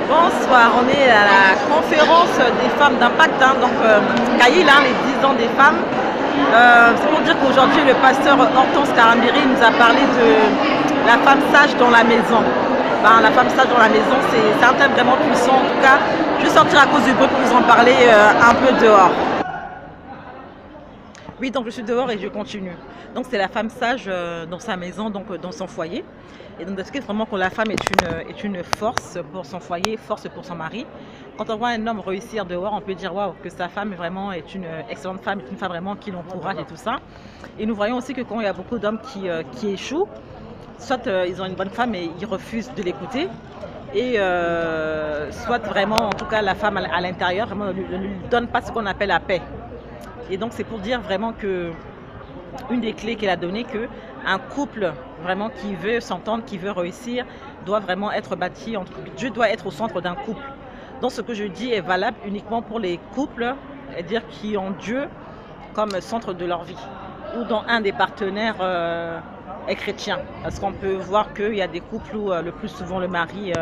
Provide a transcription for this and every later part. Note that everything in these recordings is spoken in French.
Bonsoir, on est à la conférence des femmes d'impact, donc Kaïl, les 10 ans des femmes. C'est pour dire qu'aujourd'hui le pasteur Hortense Karambiri nous a parlé de la femme sage dans la maison. La femme sage dans la maison, c'est un thème vraiment puissant. En tout cas, je vais sortir à cause du bruit pour vous en parler un peu dehors. Oui, donc je suis dehors et je continue. Donc c'est la femme sage dans sa maison, donc dans son foyer. Et donc d'expliquer vraiment que la femme est une force pour son foyer, force pour son mari. Quand on voit un homme réussir dehors, on peut dire waouh, que sa femme vraiment est une excellente femme, est une femme vraiment qui l'encourage et tout ça. Et nous voyons aussi que quand il y a beaucoup d'hommes qui échouent, soit ils ont une bonne femme et ils refusent de l'écouter, et soit vraiment, en tout cas, la femme à l'intérieur vraiment ne lui donne pas ce qu'on appelle la paix. Et donc c'est pour dire vraiment que une des clés qu'elle a donné, que un couple vraiment qui veut s'entendre, qui veut réussir, doit vraiment être bâti. Dieu doit être au centre d'un couple. Donc ce que je dis est valable uniquement pour les couples, c'est-à-dire qui ont Dieu comme centre de leur vie, ou dont un des partenaires est chrétien. Parce qu'on peut voir qu'il y a des couples où le plus souvent le mari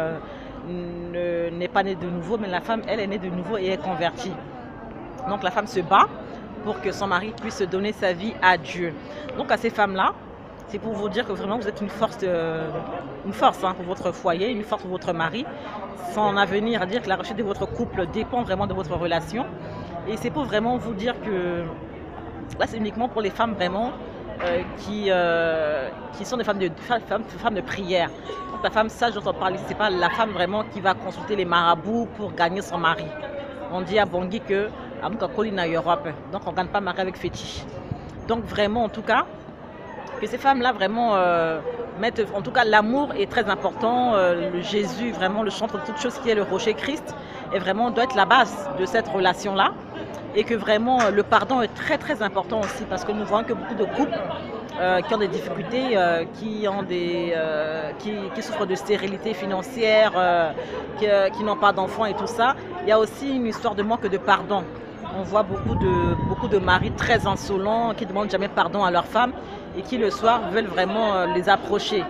n'est pas né de nouveau, mais la femme, elle est née de nouveau et est convertie. Donc la femme se bat pour que son mari puisse donner sa vie à Dieu. Donc à ces femmes-là, c'est pour vous dire que vraiment vous êtes une force pour votre foyer, une force pour votre mari. Son avenir, à dire que la réussite de votre couple dépend vraiment de votre relation. Et c'est pour vraiment vous dire que là c'est uniquement pour les femmes vraiment qui sont des femmes de prière. Donc la femme sage dont on parle ici, c'est pas la femme vraiment qui va consulter les marabouts pour gagner son mari. On dit à Bangui que donc on ne gagne pas mari avec fétiche. Donc vraiment en tout cas, que ces femmes-là vraiment mettent, en tout cas l'amour est très important, le Jésus vraiment le centre de toute chose qui est le rocher Christ, et vraiment doit être la base de cette relation-là, et que vraiment le pardon est très très important aussi, parce que nous voyons que beaucoup de couples qui ont des difficultés, qui souffrent de stérilité financière, qui n'ont pas d'enfants et tout ça, il y a aussi une histoire de manque de pardon. On voit beaucoup de maris très insolents qui ne demandent jamais pardon à leur femme et qui le soir veulent vraiment les approcher.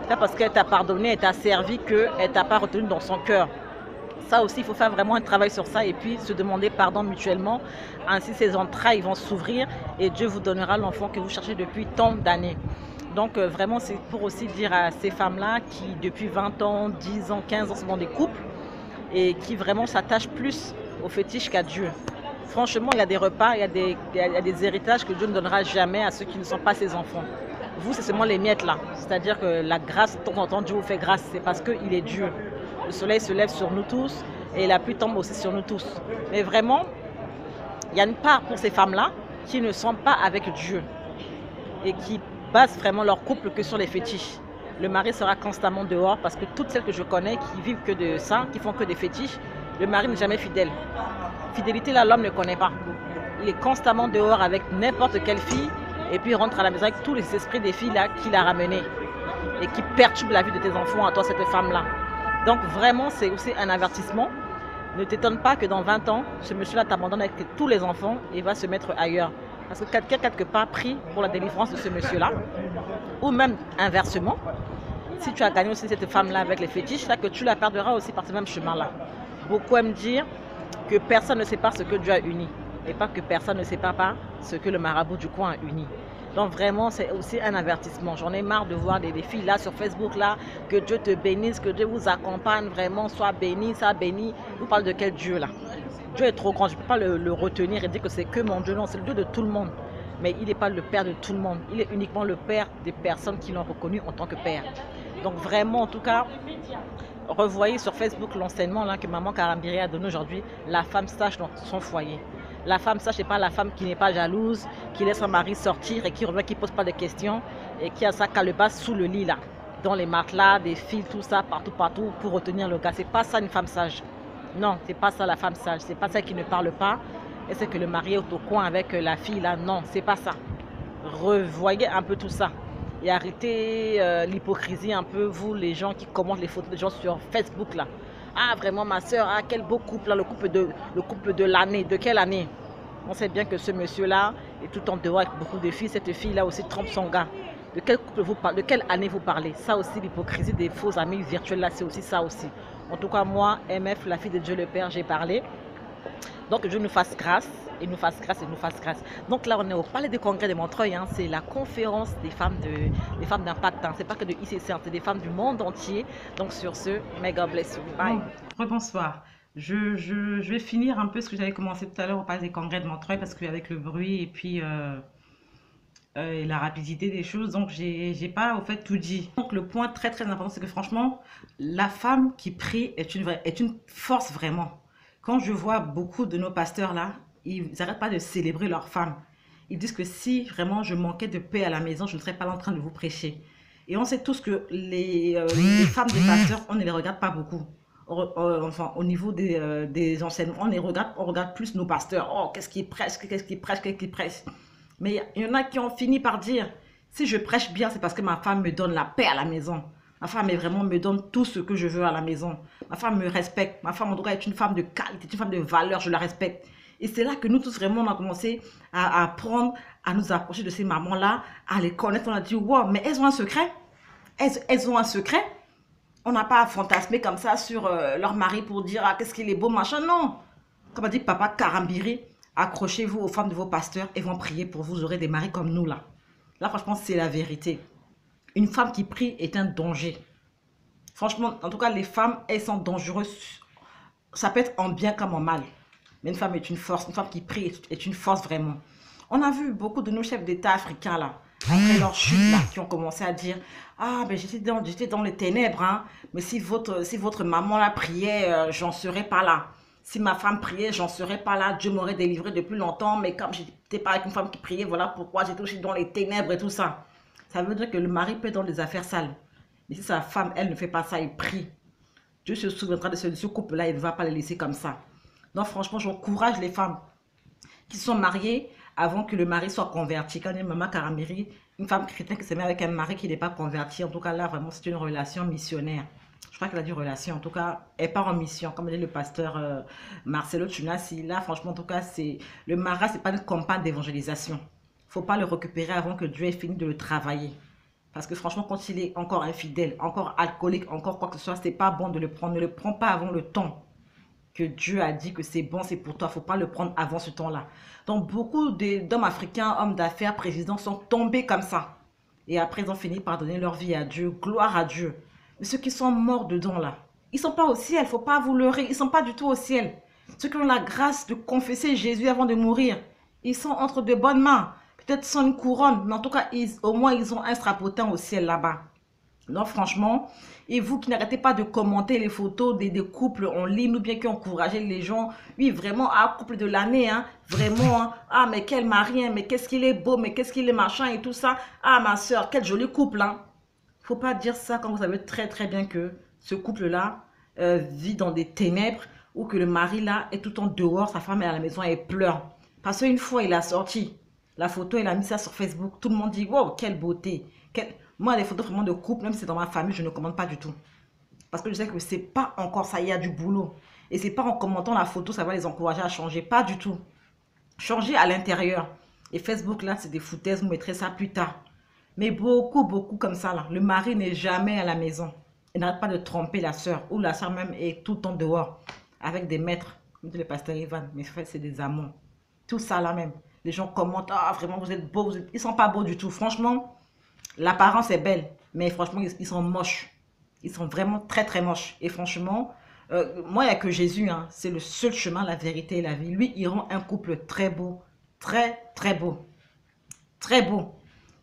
C'est parce qu'elle t'a pardonné, elle t'a servi, qu'elle ne t'a pas retenu dans son cœur. Ça aussi, il faut faire vraiment un travail sur ça et puis se demander pardon mutuellement. Ainsi, ces entrailles vont s'ouvrir et Dieu vous donnera l'enfant que vous cherchez depuis tant d'années. Donc vraiment, c'est pour aussi dire à ces femmes-là qui, depuis 20 ans, 10 ans, 15 ans, sont dans des couples et qui vraiment s'attachent plus au fétiche qu'à Dieu. Franchement, il y a des repas, il y a des héritages que Dieu ne donnera jamais à ceux qui ne sont pas ses enfants. Vous, c'est seulement les miettes là. C'est-à-dire que la grâce, de temps en temps, Dieu vous fait grâce. C'est parce qu'il est Dieu. Le soleil se lève sur nous tous et la pluie tombe aussi sur nous tous. Mais vraiment, il y a une part pour ces femmes-là qui ne sont pas avec Dieu et qui basent vraiment leur couple que sur les fétiches. Le mari sera constamment dehors parce que toutes celles que je connais qui vivent que de ça, qui font que des fétiches, le mari n'est jamais fidèle. Fidélité, là, l'homme ne connaît pas. Il est constamment dehors avec n'importe quelle fille et puis il rentre à la maison avec tous les esprits des filles là qu'il a ramenés et qui perturbent la vie de tes enfants, à toi, cette femme-là. Donc vraiment, c'est aussi un avertissement. Ne t'étonne pas que dans 20 ans, ce monsieur-là t'abandonne avec tous les enfants et va se mettre ailleurs. Parce que quelqu'un, quelque part, prie pour la délivrance de ce monsieur-là. Ou même inversement, si tu as gagné aussi cette femme-là avec les fétiches, là, que tu la perdras aussi par ce même chemin-là. Beaucoup aiment dire que personne ne sait pas ce que Dieu a uni. Et pas que personne ne sait pas ce que le marabout du coin a uni. Donc vraiment, c'est aussi un avertissement. J'en ai marre de voir des filles là sur Facebook là, que Dieu te bénisse, que Dieu vous accompagne, vraiment, sois béni, sois béni. Vous parlez de quel Dieu là? Dieu est trop grand, je ne peux pas le retenir et dire que c'est que mon Dieu. Non, c'est le Dieu de tout le monde. Mais il n'est pas le Père de tout le monde. Il est uniquement le Père des personnes qui l'ont reconnu en tant que Père. Donc vraiment, en tout cas, revoyez sur Facebook l'enseignement là que Maman Karambiri a donné aujourd'hui, la femme sage dans son foyer. La femme sage, ce n'est pas la femme qui n'est pas jalouse, qui laisse son mari sortir et qui revient, qui ne pose pas de questions et qui a sa calebasse sous le lit là, dans les matelas, des fils, tout ça, partout, pour retenir le gars. C'est pas ça une femme sage. Non, c'est pas ça la femme sage. C'est pas celle qui ne parle pas et c'est que le mari est au coin avec la fille là. Non, c'est pas ça. Revoyez un peu tout ça. Et arrêtez l'hypocrisie un peu, vous les gens qui commentent les photos des gens sur Facebook là. Ah vraiment ma soeur, ah quel beau couple là, le couple de l'année. De quelle année? On sait bien que ce monsieur là est tout en dehors avec beaucoup de filles. Cette fille là aussi trompe son gars. de quel couple vous parlez, de quelle année vous parlez. Ça aussi, l'hypocrisie des faux amis virtuels, là, c'est aussi ça aussi. En tout cas, moi, MF, la fille de Dieu le Père, j'ai parlé. Donc, Dieu nous fasse grâce, et nous fasse grâce, et nous fasse grâce. Donc là, on est au Palais des Congrès de Montreuil, hein, c'est la conférence des femmes d'impact. Hein. C'est pas que de ICC, hein, c'est des femmes du monde entier. Donc sur ce, may God bless you. Bye. Bonsoir. Je vais finir un peu ce que j'avais commencé tout à l'heure au Palais des Congrès de Montreuil parce qu'avec le bruit et puis et la rapidité des choses, donc j'ai pas au fait tout dit. Donc le point très très important, c'est que franchement, la femme qui prie est une force vraiment. Quand je vois beaucoup de nos pasteurs là, ils n'arrêtent pas de célébrer leur femme. Ils disent que si vraiment je manquais de paix à la maison, je ne serais pas là en train de vous prêcher. Et on sait tous que les femmes des pasteurs, on ne les regarde pas beaucoup. Enfin, au niveau des enseignements, on regarde plus nos pasteurs. Oh, qu'est-ce qu'ils prêchent, qu'est-ce qu'ils prêchent, qu'est-ce qu'ils prêchent. Mais il y en a qui ont fini par dire, si je prêche bien, c'est parce que ma femme me donne la paix à la maison. Ma femme vraiment me donne tout ce que je veux à la maison. Ma femme me respecte. Ma femme, en tout cas, est une femme de qualité, une femme de valeur, je la respecte. Et c'est là que nous tous, vraiment, on a commencé à apprendre, à nous approcher de ces mamans-là, à les connaître. On a dit, wow, mais elles ont un secret. Elles ont un secret. On n'a pas à fantasmer comme ça sur leur mari pour dire, ah, qu'est-ce qu'il est beau, machin. Non. Comme a dit papa Karambiri, accrochez-vous aux femmes de vos pasteurs et vont prier pour vous. Vous aurez des maris comme nous, là. Là, franchement, c'est la vérité. Une femme qui prie est un danger. Franchement, en tout cas, les femmes, elles sont dangereuses. Ça peut être en bien comme en mal. Mais une femme est une force. Une femme qui prie est une force vraiment. On a vu beaucoup de nos chefs d'État africains là, après leur chute là, qui ont commencé à dire « Ah, ben j'étais dans les ténèbres, hein. Mais si votre maman là priait, j'en serais pas là. Si ma femme priait, j'en serais pas là. Dieu m'aurait délivré depuis longtemps. Mais comme j'étais pas avec une femme qui priait, voilà pourquoi j'étais aussi dans les ténèbres et tout ça. » Ça veut dire que le mari peut être dans des affaires sales. Mais si sa femme, elle ne fait pas ça, il prie. Dieu se souviendra de ce couple-là, il ne va pas les laisser comme ça. Donc franchement, j'encourage les femmes qui sont mariées avant que le mari soit converti. Quand il y a Maman Karambiri, une femme chrétienne qui se met avec un mari qui n'est pas converti, en tout cas là, vraiment, c'est une relation missionnaire. Je crois qu'elle a dit relation, en tout cas, elle part en mission, comme dit le pasteur Marcelo Tunasi. Là, franchement, en tout cas, le mariage, ce n'est pas une campagne d'évangélisation. Il ne faut pas le récupérer avant que Dieu ait fini de le travailler. Parce que franchement, quand il est encore infidèle, encore alcoolique, encore quoi que ce soit, c'est pas bon de le prendre. Ne le prends pas avant le temps que Dieu a dit que c'est bon, c'est pour toi. Il ne faut pas le prendre avant ce temps-là. Donc, beaucoup d'hommes africains, hommes d'affaires, présidents sont tombés comme ça. Et après, ils ont fini par donner leur vie à Dieu. Gloire à Dieu. Mais ceux qui sont morts dedans, là, ils ne sont pas au ciel. Il ne faut pas vous leurrer. Ils ne sont pas du tout au ciel. Ceux qui ont la grâce de confesser Jésus avant de mourir, ils sont entre de bonnes mains. Peut-être sans une couronne, mais en tout cas, au moins, ils ont un strapotin au ciel là-bas. Non, franchement, et vous qui n'arrêtez pas de commenter les photos des couples en ligne ou bien qui encouragez les gens, oui, vraiment, ah, couple de l'année, hein, vraiment, hein, ah, mais quel mari, hein, mais qu'est-ce qu'il est beau, mais qu'est-ce qu'il est machin et tout ça, ah, ma soeur, quel joli couple, hein. Faut pas dire ça quand vous savez très très bien que ce couple-là vit dans des ténèbres ou que le mari là est tout le temps dehors, sa femme est à la maison et elle pleure. Parce qu'une fois, il a sorti la photo, il a mis ça sur Facebook. Tout le monde dit, wow, quelle beauté. Moi, les photos vraiment de couple, même si c'est dans ma famille, je ne commente pas du tout. Parce que je sais que c'est pas encore ça, il y a du boulot. Et c'est pas en commentant la photo, ça va les encourager à changer. Pas du tout. Changer à l'intérieur. Et Facebook, là, c'est des foutaises, vous mettrez ça plus tard. Mais beaucoup, beaucoup comme ça, là. Le mari n'est jamais à la maison. Il n'arrête pas de tromper la soeur. Ou la soeur même est tout le temps dehors. Avec des maîtres, comme dit le pasteur Ivan. Mais en fait, c'est des amants. Tout ça, là même. Les gens commentent, ah, vraiment, vous êtes beaux. Ils ne sont pas beaux du tout. Franchement, l'apparence est belle. Mais franchement, ils sont moches. Ils sont vraiment très, très moches. Et franchement, moi, il n'y a que Jésus. Hein. C'est le seul chemin, la vérité et la vie. Lui, il rend un couple très beau. Très, très beau. Très beau.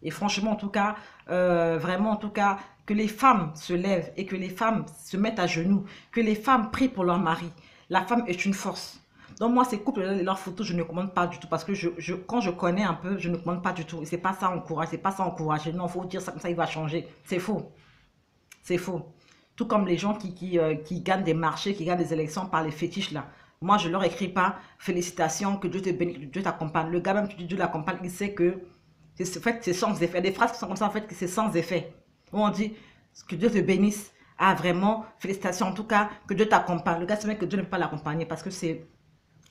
Et franchement, en tout cas, vraiment, en tout cas, que les femmes se lèvent et que les femmes se mettent à genoux. Que les femmes prient pour leur mari. La femme est une force. Donc moi, ces couples-là, leurs photos, je ne commande pas du tout. Parce que quand je connais un peu, je ne commande pas du tout. Et c'est pas ça encourager, c'est pas ça encourager. Non, il faut dire ça comme ça, il va changer. C'est faux. C'est faux. Tout comme les gens qui gagnent des marchés, qui gagnent des élections par les fétiches là. Moi, je leur écris pas félicitations, que Dieu te bénisse, que Dieu t'accompagne. Le gars même qui dit Dieu l'accompagne, il sait que en fait, c'est sans effet. Des phrases qui sont comme ça, en fait, que c'est sans effet. On dit que Dieu te bénisse. Ah, vraiment, félicitations en tout cas, que Dieu t'accompagne. Le gars, c'est vrai que Dieu ne peut pas l'accompagner parce que c'est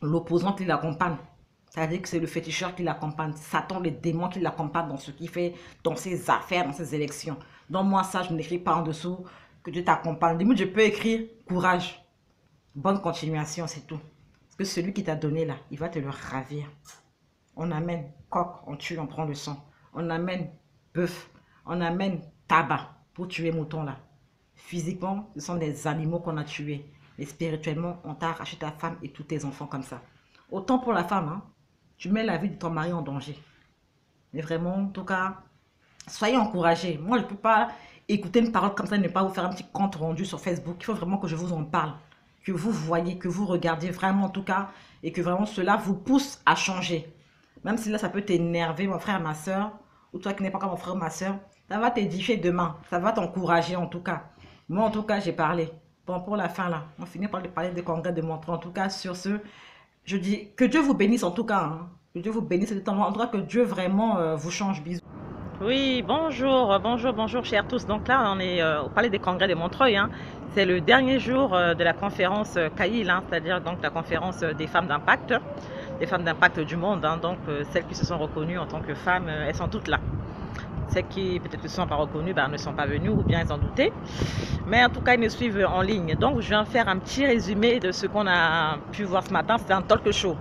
l'opposant qui l'accompagne. Ça veut dire que c'est le féticheur qui l'accompagne. Satan, les démons qui l'accompagnent dans ce qu'il fait, dans ses affaires, dans ses élections. Donc moi, ça, je n'écris pas en dessous que Dieu t'accompagne. Limite, je peux écrire courage, bonne continuation, c'est tout. Parce que celui qui t'a donné là, il va te le ravir. On amène coq, on tue, on prend le sang. On amène bœuf, on amène tabac pour tuer mouton là. Physiquement, ce sont des animaux qu'on a tués. Mais spirituellement, on t'a arraché ta femme et tous tes enfants comme ça. Autant pour la femme, hein, tu mets la vie de ton mari en danger. Mais vraiment, en tout cas, soyez encouragés. Moi, je ne peux pas écouter une parole comme ça et ne pas vous faire un petit compte rendu sur Facebook. Il faut vraiment que je vous en parle. Que vous voyez, que vous regardiez vraiment en tout cas. Et que vraiment cela vous pousse à changer. Même si là, ça peut t'énerver, mon frère, ma soeur. Ou toi qui n'es pas comme mon frère, ma soeur. Ça va t'édifier demain. Ça va t'encourager en tout cas. Moi, en tout cas, j'ai parlé. Bon, pour la fin là, on finit par parler des congrès de Montreux. En tout cas, sur ce, je dis que Dieu vous bénisse en tout cas. Hein. Que Dieu vous bénisse de temps en temps. En tout cas, que Dieu vraiment vous change. Bisous. Oui, bonjour, bonjour chers tous. Donc là, on est au Palais des Congrès de Montreuil. Hein. C'est le dernier jour de la conférence CAIL, hein, c'est-à-dire donc la conférence des femmes d'impact du monde. Hein. Donc celles qui se sont reconnues en tant que femmes, elles sont toutes là. Celles qui peut-être ne sont pas reconnues, ne sont pas venues ou bien elles en doutaient. Mais en tout cas, ils nous suivent en ligne. Donc je viens faire un petit résumé de ce qu'on a pu voir ce matin. C'était un talk show.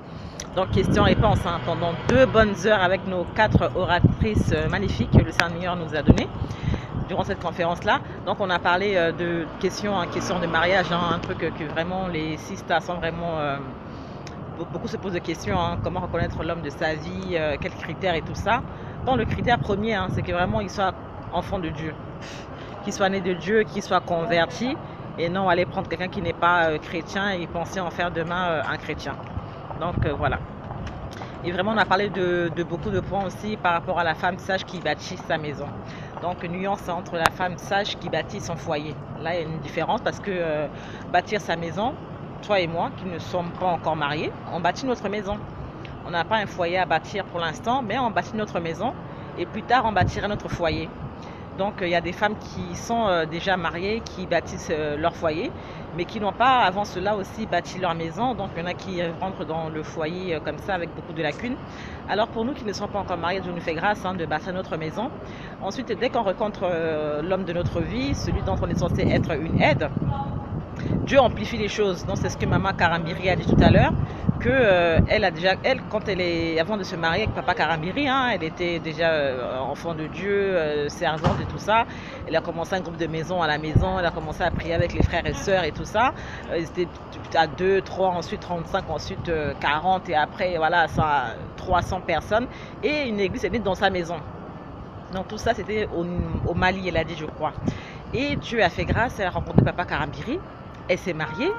Donc questions-réponses hein, pendant 2 bonnes heures avec nos 4 oratrices magnifiques que le Seigneur nous a données durant cette conférence-là. Donc on a parlé de questions de mariage, hein, un truc que vraiment les sisters sont vraiment... beaucoup se posent de questions, hein, comment reconnaître l'homme de sa vie, quels critères et tout ça. Bon, le critère premier, hein, c'est que vraiment il soit enfant de Dieu, qu'il soit né de Dieu, qu'il soit converti, et non aller prendre quelqu'un qui n'est pas chrétien et penser en faire demain un chrétien. Donc voilà. Et vraiment on a parlé de beaucoup de points aussi par rapport à la femme sage qui bâtit sa maison. Donc nuance entre la femme sage qui bâtit son foyer. Là il y a une différence parce que bâtir sa maison, toi et moi qui ne sommes pas encore mariés, on bâtit notre maison. On n'a pas un foyer à bâtir pour l'instant, mais on bâtit notre maison et plus tard on bâtira notre foyer. Donc il y a des femmes qui sont déjà mariées, qui bâtissent leur foyer, mais qui n'ont pas avant cela aussi bâti leur maison. Donc il y en a qui rentrent dans le foyer comme ça avec beaucoup de lacunes. Alors pour nous qui ne sommes pas encore mariés, Dieu nous fait grâce de bâtir notre maison. Ensuite, dès qu'on rencontre l'homme de notre vie, celui dont on est censé être une aide, Dieu amplifie les choses. Donc c'est ce que maman Karambiri a dit tout à l'heure, que quand elle est avant de se marier avec papa Karambiri, hein, elle était déjà enfant de Dieu, servante et tout ça. Elle a commencé un groupe de maison à la maison, elle a commencé à prier avec les frères et sœurs et tout ça. Ils étaient à 2, 3, ensuite 35, ensuite 40 et après voilà, 300 personnes. Et une église est née dans sa maison. Donc tout ça c'était au Mali, elle a dit je crois. Et Dieu a fait grâce, elle a rencontré papa Karambiri, elle s'est mariée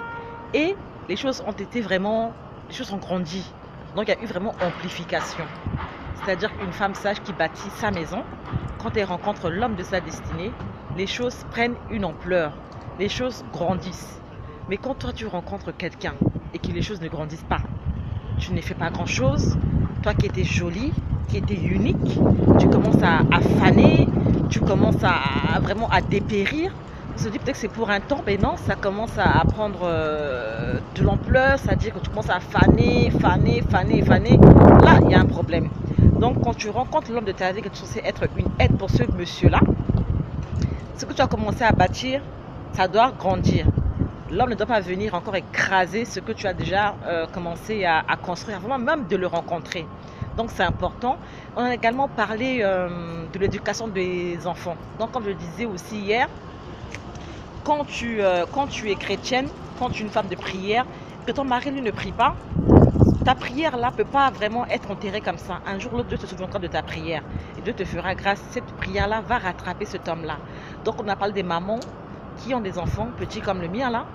et les choses ont été vraiment, les choses ont grandi. Donc il y a eu vraiment amplification. C'est-à-dire qu'une femme sage qui bâtit sa maison, quand elle rencontre l'homme de sa destinée, les choses prennent une ampleur, les choses grandissent. Mais quand toi tu rencontres quelqu'un et que les choses ne grandissent pas, tu ne fais pas grand-chose, toi qui étais jolie, qui étais unique, tu commences à faner, tu commences à vraiment à dépérir. On se dit peut-être que c'est pour un temps, mais non, ça commence à prendre de l'ampleur, c'est-à-dire que tu commences à faner. Là, il y a un problème. Donc, quand tu rencontres l'homme de ta vie, que tu es censé être une aide pour ce monsieur-là, ce que tu as commencé à bâtir, ça doit grandir. L'homme ne doit pas venir encore écraser ce que tu as déjà commencé à construire, avant même de le rencontrer. Donc c'est important. On a également parlé de l'éducation des enfants. Donc comme je le disais aussi hier, quand tu es chrétienne, quand tu es une femme de prière, que ton mari lui ne prie pas, ta prière là ne peut pas vraiment être enterrée comme ça. Un jour ou l'autre, Dieu se souviendra de ta prière. Et Dieu te fera grâce. Cette prière là va rattraper cet homme là. Donc on a parlé des mamans qui ont des enfants petits comme le mien là,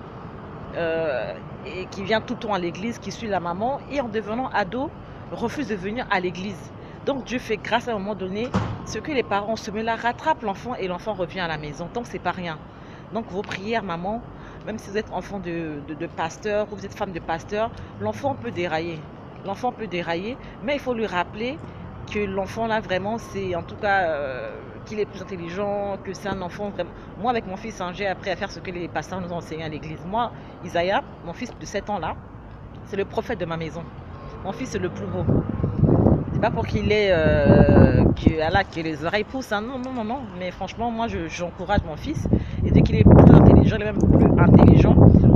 et qui vient tout le temps à l'église, qui suit la maman, et en devenant ado, refuse de venir à l'église. Donc Dieu fait grâce à un moment donné, ce que les parents se mettent là, rattrape l'enfant et l'enfant revient à la maison. Donc c'est pas rien. Donc vos prières, maman, même si vous êtes enfant de pasteur ou vous êtes femme de pasteur, l'enfant peut dérailler. L'enfant peut dérailler, mais il faut lui rappeler que l'enfant là vraiment c'est en tout cas qu'il est plus intelligent, que c'est un enfant vraiment. Moi avec mon fils, j'ai appris à faire ce que les pasteurs nous ont enseigné à l'église. Moi, Isaiah, mon fils de 7 ans là, c'est le prophète de ma maison. Mon fils est le plus beau. C'est pas pour qu'il ait que les oreilles poussent, hein. Non, non, non, non. Mais franchement, moi, j'encourage mon fils. Et dès qu'il est plus intelligent, il est même plus intelligent.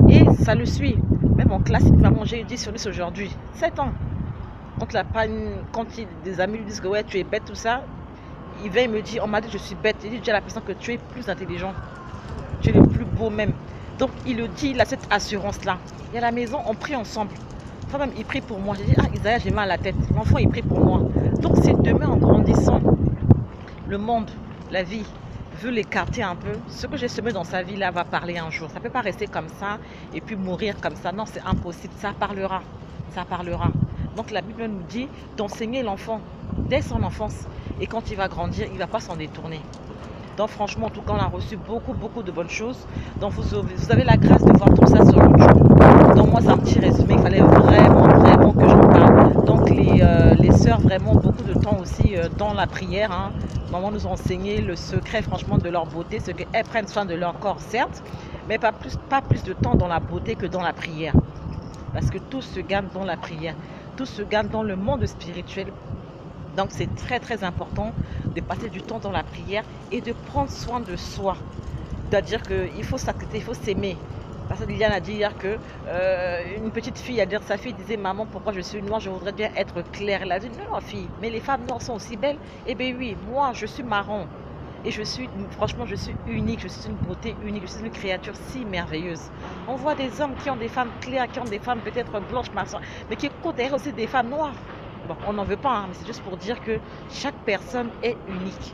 Et ça le suit. Même en classe, il va manger 10 sur 10 aujourd'hui. 7 ans. Des amis lui disent que ouais, tu es bête, tout ça, il vient et me dit, on m'a dit que je suis bête. Il dit, j'ai l'impression que tu es plus intelligent. Tu es le plus beau même. Donc il le dit, il a cette assurance-là. Et à la maison, on prie ensemble. Enfin, même, il prie pour moi. J'ai dit, ah, Isaiah, j'ai mal à la tête. L'enfant, il prie pour moi. Donc c'est demain, en grandissant, le monde, la vie, veut l'écarter un peu. Ce que j'ai semé dans sa vie, là, va parler un jour. Ça ne peut pas rester comme ça et puis mourir comme ça. Non, c'est impossible. Ça parlera. Ça parlera. Donc la Bible nous dit d'enseigner l'enfant dès son enfance. Et quand il va grandir, il ne va pas s'en détourner. Donc franchement, en tout cas, on a reçu beaucoup, beaucoup de bonnes choses. Donc vous avez la grâce de voir tout ça sur YouTube. Donc moi, c'est un petit résumé. Il fallait vraiment, vraiment que j'en parle. Donc les sœurs, vraiment, beaucoup de temps aussi dans la prière. Hein. Maman nous a enseigné le secret, franchement, de leur beauté. Ce qu'elles prennent soin de leur corps, certes. Mais pas plus de temps dans la beauté que dans la prière. Parce que tout se gagne dans la prière. Tout se gagne dans le monde spirituel. Donc c'est très très important de passer du temps dans la prière et de prendre soin de soi. C'est-à-dire qu'il faut s'accepter, il faut s'aimer. Parce que Liliane a dit hier que une petite fille a dit, sa fille disait, maman, pourquoi je suis noire, je voudrais bien être claire. Elle a dit, non fille, mais les femmes noires sont aussi belles. Eh bien oui, moi je suis marron. Et franchement, je suis unique, je suis une beauté unique, je suis une créature si merveilleuse. On voit des hommes qui ont des femmes claires, qui ont des femmes peut-être blanches, mais qui côtoient aussi des femmes noires. Bon, on n'en veut pas, hein, mais c'est juste pour dire que chaque personne est unique.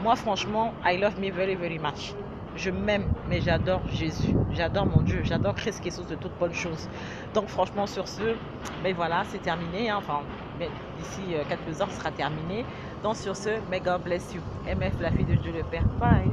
Moi, franchement, I love me very, very much. Je m'aime, mais j'adore Jésus. J'adore mon Dieu. J'adore Christ qui est source de toutes bonnes choses. Donc, franchement, sur ce, ben voilà, c'est terminé. Hein, enfin, d'ici quelques heures, ce sera terminé. Donc, sur ce, may God bless you. MF, la fille de Dieu le Père. Bye.